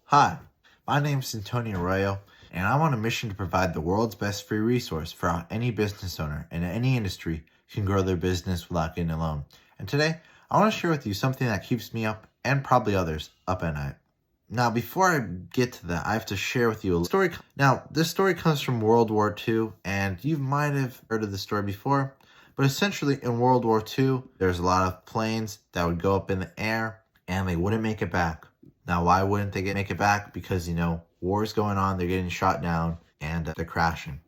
Hi, my name is Antonio Arroyo, and I'm on a mission to provide the world's best free resource for how any business owner in any industry can grow their business without getting a loan. And today, I want to share with you something that keeps me up, and probably others, up at night. Now, before I get to that, I have to share with you a story. Now, this story comes from World War II, and you might have heard of this story before, but essentially in World War II, there's a lot of planes that would go up in the air, and they wouldn't make it back. Now, why wouldn't they make it back? Because, war is going on, they're getting shot down, and they're crashing.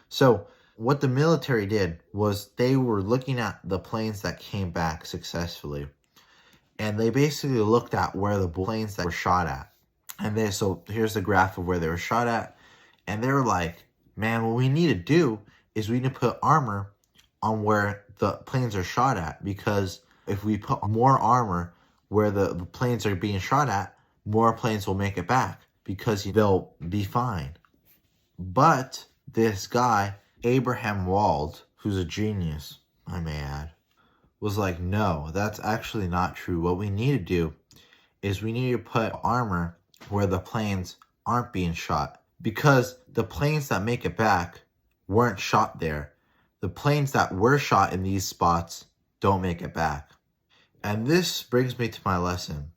So what the military did was they were looking at the planes that came back successfully. And they basically looked at where the planes that were shot at. And so here's the graph of where they were shot at. And they were like, man, what we need to do is we need to put armor on where the planes are shot at. Because if we put more armor where the planes are being shot at, more planes will make it back because they'll be fine. But this guy, Abraham Wald, who's a genius, I may add, was like, no, that's actually not true. What we need to do is we need to put armor where the planes aren't being shot, because the planes that make it back weren't shot there. The planes that were shot in these spots don't make it back. And this brings me to my lesson.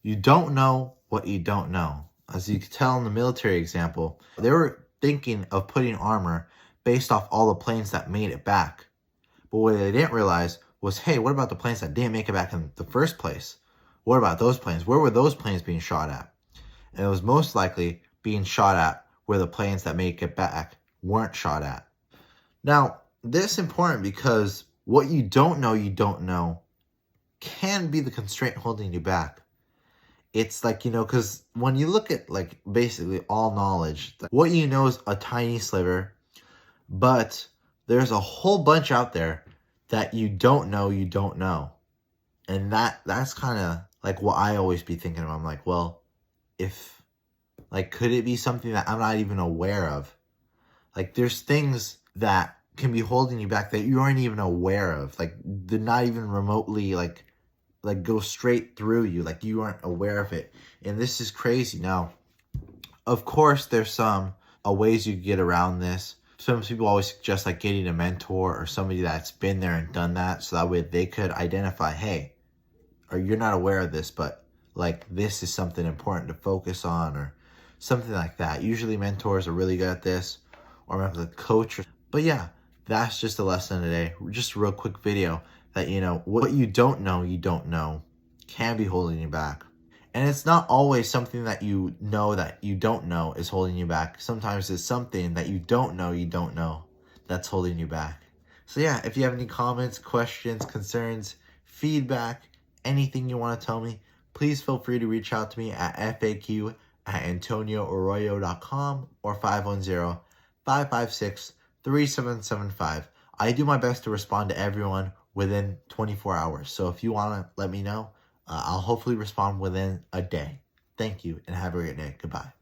You don't know what you don't know. As you can tell in the military example, they were thinking of putting armor based off all the planes that made it back. But what they didn't realize was, hey, what about the planes that didn't make it back in the first place? What about those planes? Where were those planes being shot at? And it was most likely being shot at where the planes that make it back weren't shot at. Now, this is important because what you don't know can be the constraint holding you back. It's like, because when you look at like basically all knowledge, what you know is a tiny sliver, but there's a whole bunch out there that you don't know. And that's kind of like what I always be thinking of. I'm like, well, could it be something that I'm not even aware of? Like, there's things that can be holding you back that you aren't even aware of. Like, they're not even remotely like go straight through you. Like, you aren't aware of it. And this is crazy. Now, of course, there's some ways you get around this. Some people always suggest like getting a mentor or somebody that's been there and done that, so that way they could identify, hey, or you're not aware of this, but like this is something important to focus on, or something like that. Usually mentors are really good at this, or maybe the coach. But yeah, that's just a lesson today. Just a real quick video that, what you don't know can be holding you back. And it's not always something that you don't know is holding you back. Sometimes it's something that you don't know that's holding you back. So yeah, if you have any comments, questions, concerns, feedback, anything you want to tell me, please feel free to reach out to me at faq@antonioarroyo.com or 510-556-3775. I do my best to respond to everyone within 24 hours. So if you want to let me know, I'll hopefully respond within a day. Thank you and have a great day. Goodbye.